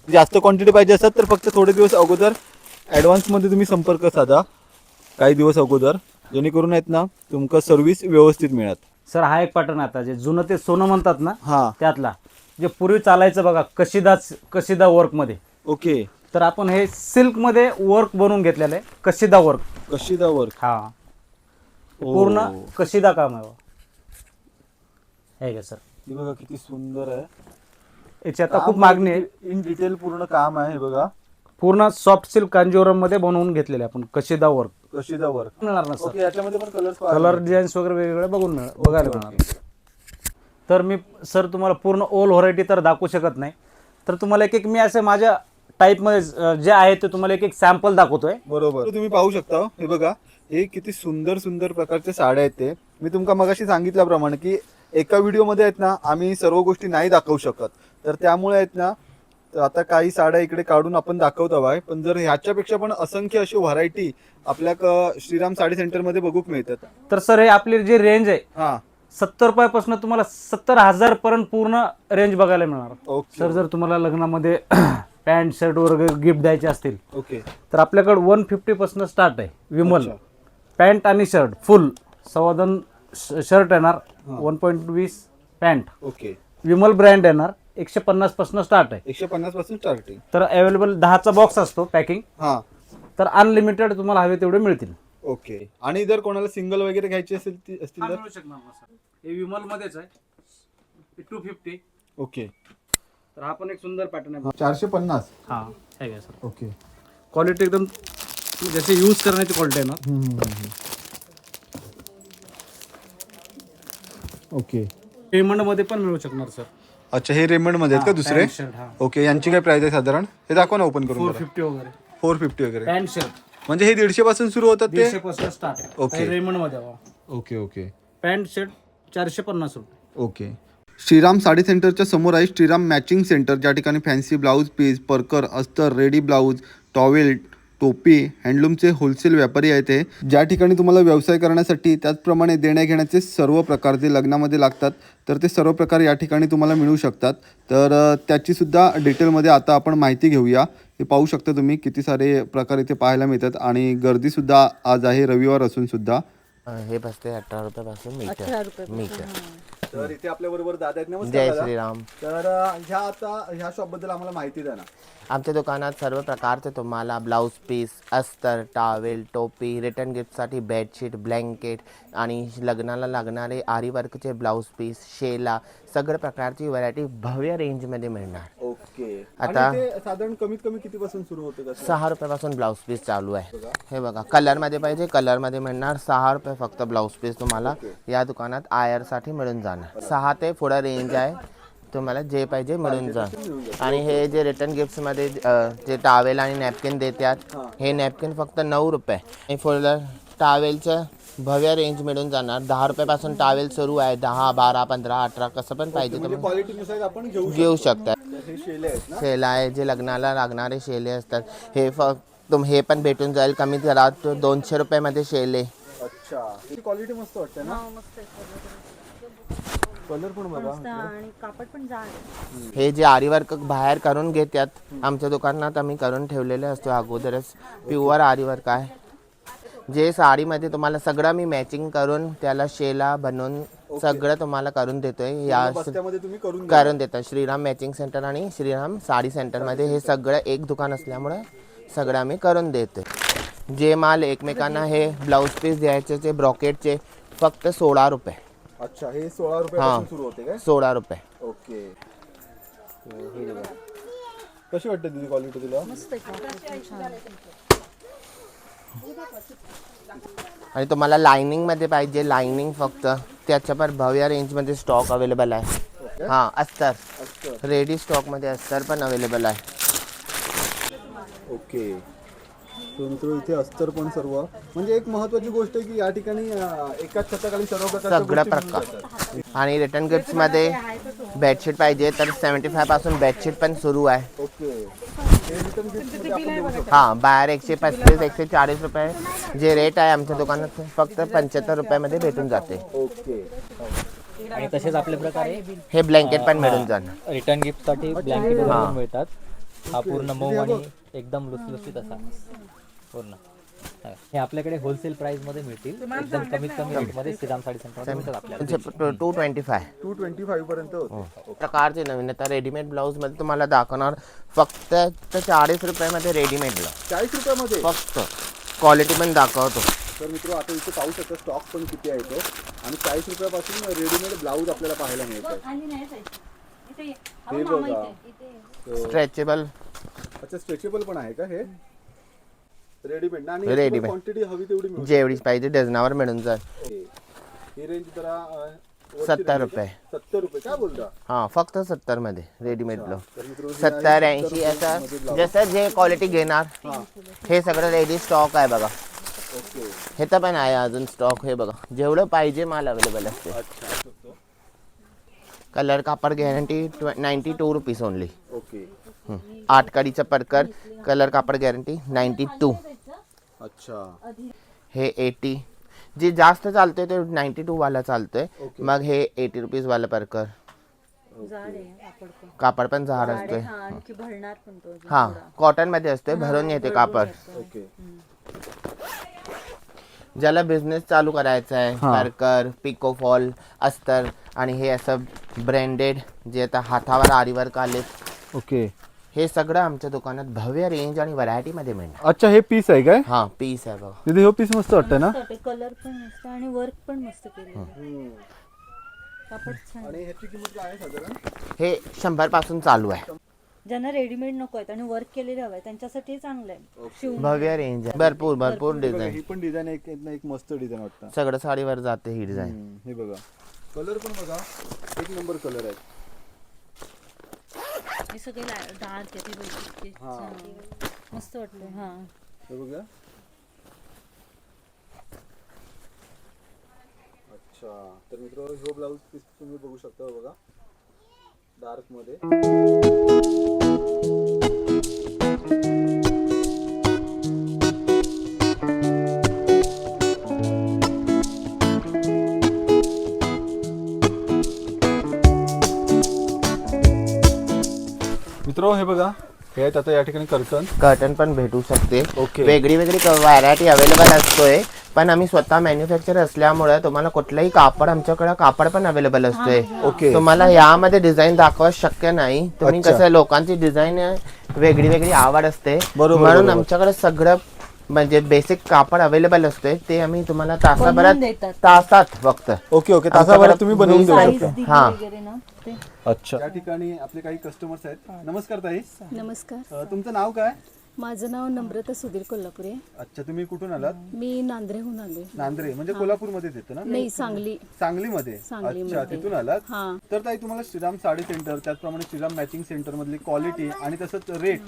जास्त क्वांटिटी पाहिजे असतात तर फक्त थोडे दिवस अगोदर ॲडव्हान्स मध्ये तुम्ही संपर्क साधा काही दिवस अगोदर, जेणेकरून आहेत ना तुमका सर्व्हिस व्यवस्थित मिळत. सर हा एक पॅटर्न आता जे जुनं ते सोनं म्हणतात ना, हा. त्यातला जे पूर्वी चालायचं बघा कशिदा वर्क मध्ये, ओके. तर आपण हे सिल्क मध्ये वर्क बनवून घेतलेलं आहे, कशिदा वर्क. कशिदा वर्क. हा, पूर्ण कशिदा काम आहे का सर. हे बघा किती सुंदर आहे. याची आता खूप मागणी आहे. इन डिटेल पूर्ण काम आहे. हे बघा पूर्ण सॉफ्ट सिल्क कांजीवरम मध्ये बनवून घेतलेले आपण कशिदा वर्क. कशिदा वर्क मिळणार ना सर. ओके. याच्यामध्ये पण कलर डिझाईन्स वगैरे वेगवेगळे बघायला मिळणार. तर मी सर तुम्हाला पूर्ण ऑल व्हरायटी तर दाखवू शकत नाही, तर तुम्हाला एक मी असे माझ्या टाईपमध्ये जे आहे ते तुम्हाला एक सॅम्पल दाखवतोय. बरोबर. तुम्ही पाहू शकता. हे बघा हे किती सुंदर सुंदर प्रकारच्या साड्या आहेत. ते मी तुमका मगाशी सांगितल्याप्रमाणे की एका व्हिडिओमध्ये आहेत ना आम्ही सर्व गोष्टी नाही दाखवू शकत, तर त्यामुळे आहेत ना आता काही साड्या इकडे काढून आपण दाखवत आहे. पण जर ह्याच्यापेक्षा पण असंख्य अशी व्हरायटी आपल्या श्रीराम साडी सेंटर मध्ये बघूक मिळतात. तर सर हे आपली जी रेंज आहे हा 70 रुपयापासून तुम्हाला 70,000 पर्यंत पूर्ण रेंज बघायला मिळणार. ओके. सर जर तुम्हाला लग्नामध्ये पॅन्ट शर्ट वगैरे गिफ्ट द्यायचे असतील ओके. तर आपल्याकडे 150 पासून स्टार्ट आहे. विमल अच्छा. पॅन्ट आणि शर्ट फुल सवादन शर्ट येणार, 1.20 पॅन्ट. ओके. विमल ब्रँड येणार, 150 पासून स्टार्ट आहे. 150 पासून स्टार्टिंग. तर अवेलेबल 10चा बॉक्स असतो पॅकिंग, हा. तर अनलिमिटेड तुम्हाला हवे तेवढे मिळतील. ओके. आणि जर कोणाला सिंगल वगैरे घ्यायची असतील तर मिळू शकणार ना सर. हे विमल मध्येच आहे, 250. ओके. तर हा पण एक सुंदर पॅटर्न आहे. 450. हा आहे का सर. ओके. क्वालिटी एकदम जसे यूज करण्याची क्वालिटी आहे ना. ओके. पेमेंट मध्ये पण मिळू शकणार सर. अच्छा, हे रेमंड मध्ये आहेत का दुसरे? पॅन्ट शर्ट हा ओके. यांची काय प्राइस आहे साधारण? हे दाखवा ना ओपन करून. 450 वगैरे 450 वगैरे. पॅन्ट शर्ट म्हणजे हे 150 पासून सुरू होतात ते? 150 पासून स्टार्ट आहे. ओके. रेमंड मध्ये हवा. ओके. ओके. पॅन्ट शर्ट 450 रुपये. ओके. श्रीराम साडी सेंटरच्या समोर आहे श्रीराम मॅचिंग सेंटर, ज्या ठिकाणी फॅन्सी ब्लाऊज पीस, परकर, अस्तर, रेडी ब्लाऊज, टॉवेल, टोपी, हँडलूमचे होलसेल व्यापारी आहेत ते, ज्या ठिकाणी तुम्हाला व्यवसाय करण्यासाठी त्याचप्रमाणे देण्या घेण्याचे सर्व प्रकार जे लग्नामध्ये लागतात तर ते सर्व प्रकार या ठिकाणी तुम्हाला मिळू शकतात. तर त्याचीसुद्धा डिटेलमध्ये आता आपण माहिती घेऊया. हे पाहू शकता तुम्ही किती सारे प्रकार इथे पाहायला मिळतात आणि गर्दीसुद्धा आज आहे, रविवार असून सुद्धा. हे बसते 18 रुपयापासून मीटर. 18 रुपये. मीटर. तर इथे आपल्या बरोबर दादा आहेत. नमस्कार जय दादा. श्रीराम. तर ह्या शॉप बद्दल आम्हाला माहिती द्या ना. आमच्या दुकानात सर्व प्रकारचे तुम्हाला ब्लाऊज पीस, अस्तर, टॉवेल, टोपी, रिटर्न गिफ्टसाठी बेडशीट, ब्लँकेट आणि लग्नाला लागणारे आरी वर्कचे ब्लाऊज पीस, शेला, सगळ्या प्रकारची व्हरायटी भव्य रेंजमध्ये मिळणार. ओके. आता आणि ते साधारण कमीत कमी किती पासून सुरू होतं कसं? 6 रुपयापासून ब्लाऊज पीस चालू आहे. हे बघा कलरमध्ये पाहिजे कलरमध्ये मिळणार. 6 रुपये फक्त ब्लाऊज पीस तुम्हाला या दुकानात आयरसाठी मिळून जाणार. 6 ते पुढं रेंज आहे, तुम्हाला जे पाहिजे मिळून जाणार. आणि हे जे रिटर्न गिफ्ट्समध्ये जे टावेल आणि नॅपकिन देतात, हे नॅपकिन फक्त 9 रुपये. आणि फुल टावेलचं भव्य रेंज मिळून जाणार. 10 रुपयापासून टावेल सुरू आहे. 10, 12, 15, 18 कसं पण पाहिजे म्हणजे तुम्ही क्वालिटीनुसार आपण घेऊ शकता. हे शेले आहेत ना? शेला आहे, जे लग्नाला लागणारे शेले असतात, हे फक्त हे पण भेटून जाईल कमी दरात 200 रुपयामध्ये शेले. अच्छा. क्वालिटी मस्त वाटते ना? मस्त आहे. कलर पण बघा. आणि कापड पण जाड आहे. हे जे आरी वर्क बाहेर करून घेतात, आमच्या दुकानात आम्ही करून ठेवलेले असतो अगोदरच. प्युअर आरी वर्क आहे, जे साडीमध्ये तुम्हाला सगळं मी मॅचिंग करून त्याला शेला बनवून सगळं तुम्हाला करून देतोय. या बस्त्यामध्ये तुम्ही करून देतात. श्रीराम मॅचिंग सेंटर आणि श्रीराम साडी सेंटरमध्ये हे सगळं एक दुकान असल्यामुळे सगळं आम्ही करून देतोय. जे माल एकमेकांना हे ब्लाऊज पीस द्यायचे ते ब्रॉकेटचे फक्त 16 रुपये. अच्छा. हे 16 रुपयापासून सुरू होते काय? 16 रुपये. ओके. कशी वाटते तुझी क्वालिटी तुला? मस्त आहे. छान. आणि तुम्हाला लाइनिंगमध्ये पाहिजे, लाइनिंग फक्त त्याच्या पण भव्य रेंजमध्ये स्टॉक अवेलेबल आहे. हां, अस्तर रेडी स्टॉकमध्ये अस्तर पण अवेलेबल आहे. ओके. तर मित्र इथे अस्तर पण सर्व, म्हणजे एक महत्वाची गोष्ट आहे की या ठिकाणी एकाच छताखाली सर्व प्रकारच्या सगळ्या गोष्टी मिळून प्रकार जातात. आणि रिटर्न गिफ्ट्समध्ये बेडशीट पाहिजे तर 75 पासून बेडशीट पण सुरू आहे. ओके, हे रिटर्न गिफ्टमध्ये आपण बघू शकतो. हां, बाहेर 135 140 रुपये जे रेट आहे आमच्या दुकानात फक्त 75 रुपयामध्ये भेटून जाते. ओके, आणि तसेच आपल्या प्रकारे हे ब्लँकेट पण मिळून जाणार. रिटर्न गिफ्टसाठी ब्लँकेट पण मिळतात. हा पूर्ण मऊ आणि एकदम लुसलुसीत असा पूर्ण. हे आपल्याकडे होलसेल प्राइस मध्ये मिळतील, एकदम कमीत कमी रेटमध्ये श्रीराम साडी सेंटरमध्ये मिळतात आपल्याला. 225 225 पर्यंत होते. प्रकारचे नवीन आता रेडीमेड ब्लाऊज मध्ये तुम्हाला दाखवणार फक्त 40 रुपयामध्ये रेडीमेड ब्लाऊज 40 रुपयामध्ये फक्त. क्वालिटी पण दाखवतो. तर मित्र आता इथे पाहू शकता स्टॉक पण किती आहे तो, आणि 40 रुपयापासून रेडीमेड ब्लाऊज आपल्याला पाहायला मिळतात. हे बघा, स्ट्रेचेबल अच्छा स्ट्रेचेबल पण आहे का हे रेडीमेड? आणि Readymade. क्वांटिटी हवी तेवढी मिळू जेवढी पाहिजे डझनावर मिळून जाईल. शकते. ही रेंज जरा 70 रुपये. 70 रुपये काय बोलता? हां, फक्त 70 मध्ये रेडीमेड ब्लाऊज. तर मित्र 70 80 असं जसं जे क्वालिटी घेणार. हे सगळं रेडी स्टॉक आहे बघा. ओके, हे तर पण आहे अजून स्टॉक. हे बघा जेवढं पाहिजे माल अवेलेबल असते. अच्छा, कलर कापड गॅरंटी 92 रुपीज ओनली. ओके, 8 कडीचं परकर कलर कापड गॅरंटी 92. अच्छा, हे 80. जे जास्त चालतंय ते 92 वाला चालतंय. मग हे 80 रुपीज वाला परकर. कापड पण जाड असतोय. हा, कॉटन मध्ये असतोय, भरून येते कापड. ओके, ज्याला बिझनेस चालू करायचा आहे, परकर पिको फॉल अस्तर आणि हे असं ब्रँडेड जे आता हातावर आरीवर्क आले, ओके. हे सगळं आमच्या दुकानात भव्य रेंज आणि व्हरायटी मध्ये मिळणार. अच्छा, हे पीस आहे काय? हा, पीस आहे बघा. तिथे हे पीस मस्त वाटतं ना? कलर पण मस्त आणि वर्क पण मस्त केलं. कापड छान. आणि ह्याची किंमत काय आहे साधारण? हे 100 पासून चालू आहे. ज्यांना रेडीमेड नको आहेत आणि वर्क केलेले हवं आहे त्यांच्यासाठी चांगलं आहे. शिवून भव्य रेंज आहे, भरपूर डिझाईन. ही पण डिझाईन एक मस्त डिझाईन वाटतं. सगळं साडीवर जाते ही डिझाईन. हे बघा, कलर पण बघा, एक नंबर कलर आहे. हे सगळे डार्क आहे ते मस्त वाटलं. हा, हे बघा. अच्छा, तर मित्र हो ब्लाऊज पीस तुम्ही बघू शकता बघा, डार्क मध्ये. मित्र हे बघा, हे आहेत आता या ठिकाणी कर्टन पण भेटू शकते. ओके. वेगळी व्हरायटी अवेलेबल असतोय, पण आम्ही स्वतः मॅन्युफॅक्चर असल्यामुळे तुम्हाला कुठलंही कापड आमच्याकडे कापड पण अवेलेबल असतोय. ओके. तुम्हाला यामध्ये डिझाईन दाखवा शक्य नाही. तुम्ही अच्छा. कसं लोकांची डिझाईन वेगळी आवड असते, बरोबर, म्हणून बरोबर. आमच्याकडे सगळं म्हणजे बेसिक कापड अवेलेबल असते. ते आम्ही तुम्हाला तासाभरात देतात. तासात फक्त. Okay, okay. तासाभरात तुम्ही बनवून देऊ साईज शकता. दिली हा. वगैरे ना ते. अच्छा. या ठिकाणी आपले काही कस्टमर्स आहेत. नमस्कार ताई, नमस्कार, तुमचं नाव काय? माझं नाव नम्रता सुधीर कोल्हापुरे. अच्छा, तुम्ही कुठून आलात? मी नांद्रेहून आले. नांद्रे म्हणजे कोल्हापूरमध्येच येतं ना? नाही, सांगली. सांगलीमध्ये. सांगलीमध्ये. अच्छा, तिथून आलात. हा. तर ताई तुम्हाला श्रीराम साडी सेंटर, त्याचप्रमाणे श्रीराम मॅचिंग सेंटर मधली क्वालिटी आणि तसंच रेट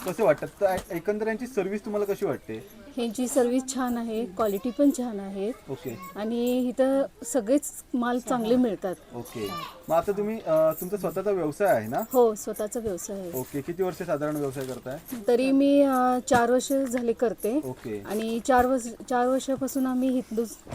कसे वाटतात? तर एकंदर यांची सर्व्हिस तुम्हाला कशी वाटते? ह्यांची सर्व्हिस छान आहे, क्वालिटी पण छान आहे ओके, आणि इथं सगळेच माल चांगले मिळतात. ओके. मग आता तुम्ही तुमचा स्वतःचा व्यवसाय आहे ना? हो, स्वतःचा व्यवसाय आहे. ओके, किती वर्ष साधारण व्यवसाय करताय? तरी मी 4 वर्ष झाले करते. ओके, आणि 4 वर्षापासून आम्ही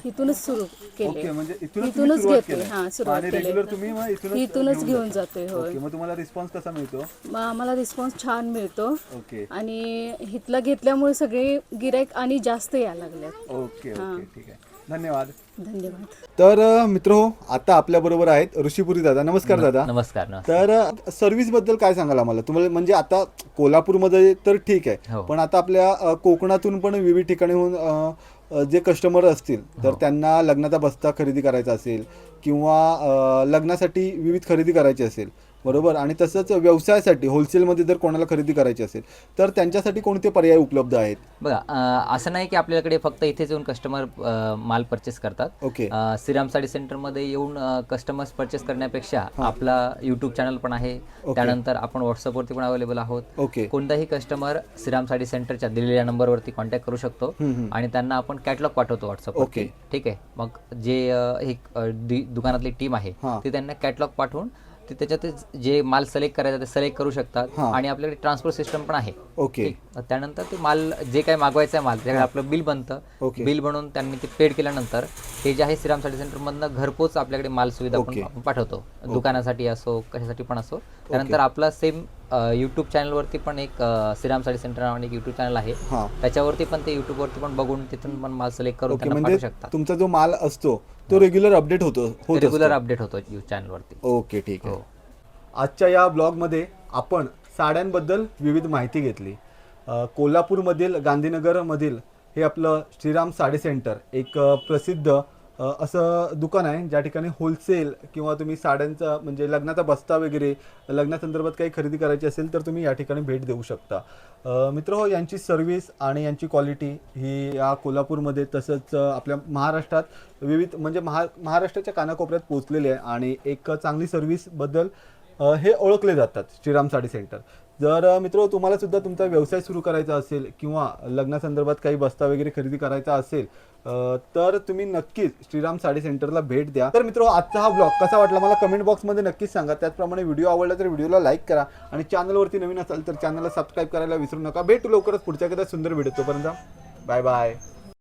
इथूनच सुरू केले. ओके. म्हणजे इथूनच तुम्ही इथूनच सुरुवात घेते. केली. हा, सुरुवात आणि केली. रेग्युलर तुम्ही मग इथूनच घेऊन जाते. होय. ओके, मग तुम्हाला रिस्पॉन्स कसा मिळतो? मग आम्हाला रिस्पॉन्स छान मिळतो ओके, आणि इथला घेतल्यामुळे सगळे गिराईक आणि जास्त यायला लागल्यात. Okay, okay. ठीक आहे, धन्यवाद. धन्यवाद. तर मित्र आता आपल्या बरोबर आहेत ऋषीपुरी दादा. नमस्कार दादा. नमस्कार. तर सर्व्हिस बद्दल काय सांगाल आम्हाला? तुम्हाला म्हणजे आता कोल्हापूरमध्ये तर ठीक आहे, हो. पण आता आपल्या कोकणातून पण विविध ठिकाणीहून जे कस्टमर असतील तर त्यांना लग्नाचा बस्ता खरेदी करायचा असेल किंवा लग्नासाठी विविध खरेदी करायची असेल बरोबर. आणि तसंच व्यवसायासाठी होलसेलमध्ये जर कोणाला खरेदी करायची असेल तर त्यांच्यासाठी कोणते पर्याय उपलब्ध आहेत? बघा असं नाही की आपल्याकडे फक्त इथेच येऊन कस्टमर माल परचेस करतात. ओके. श्रीराम साडी सेंटरमध्ये येऊन कस्टमर्स परचेस करण्यापेक्षा आपला यूट्यूब चॅनल पण आहे. त्यानंतर आपण व्हॉट्सअपवरती पण अवेलेबल आहोत. ओके. कोणताही कस्टमर श्रीराम साडी सेंटरच्या दिलेल्या नंबरवरती कॉन्टॅक्ट करू शकतो आणि त्यांना आपण कॅटलॉग पाठवतो व्हॉट्सअपवर. ओके. ठीक आहे. मग जे दुकानातली टीम आहे ती त्यांना कॅटलॉग पाठवून ते त्याच्यात जे माल सिलेक्ट करायचा ते सिलेक्ट करू शकतात आणि आपल्याकडे ट्रान्सपोर्ट सिस्टम पण आहे. ओके. त्यानंतर ते माल जे काही मागवायचं आहे माल त्याच्याकडे आपलं बिल बनतं. बिल बनवून त्यांनी ते पेड केल्यानंतर ते जे आहे श्रीराम साडी सेंटरमधनं घरपोच आपल्याकडे माल सुविधा आपण पाठवतो. दुकानासाठी असो कशासाठी पण असो. त्यानंतर आपला सेम यूट्यूब चॅनलवरती पण एक श्रीराम साडी सेंटर नावाने एक यूट्यूब चॅनल आहे. त्याच्यावरती पण ते यूट्यूबवरती पण बघून तिथून पण माल सिलेक्ट करून त्यांना पाठवू शकतात. तुमचा जो माल असतो तो रेग्युलर अपडेट होतो रेग्युलर अपडेट होतो चॅनलवरती. ओके, ठीक आहे. आजच्या या ब्लॉगमध्ये आपण साड्यांबद्दल विविध माहिती घेतली. कोल्हापूरमधील गांधीनगरमधील हे आपलं श्रीराम साडी सेंटर एक प्रसिद्ध असं दुकान आहे ज्या ठिकाणी होलसेल किंवा तुम्ही साड्यांचा म्हणजे लग्नाचा बस्ता वगैरे लग्नासंदर्भात काही खरेदी करायची असेल तर तुम्ही या ठिकाणी भेट देऊ शकता. मित्रहो, यांची सर्व्हिस आणि यांची क्वालिटी ही या कोल्हापूरमध्ये तसंच आपल्या महाराष्ट्रात विविध म्हणजे महाराष्ट्राच्या कानाकोपऱ्यात पोहोचलेली आहे आणि एक चांगली सर्व्हिसबद्दल हे ओळखले जातात श्रीराम साडी सेंटर. जर मित्र तुम्हाला सुद्धा तुमचा व्यवसाय सुरू करायचा असेल किंवा लग्नासंदर्भात काही बस्ता वगैरे खरेदी करायचा असेल तर तुम्ही नक्कीच श्रीराम साडी सेंटरला भेट द्या. तर मित्र आजचा हा ब्लॉग कसा वाटला मला कमेंट बॉक्समध्ये नक्कीच सांगा. त्याचप्रमाणे व्हिडिओ आवडला तर व्हिडिओला लाईक करा आणि चॅनलवरती नवीन असाल तर चॅनलला सबस्क्राईब करायला विसरू नका. भेटू लवकरच पुढच्या एखाद्या सुंदर व्हिडिओ. तोपर्यंत बाय बाय.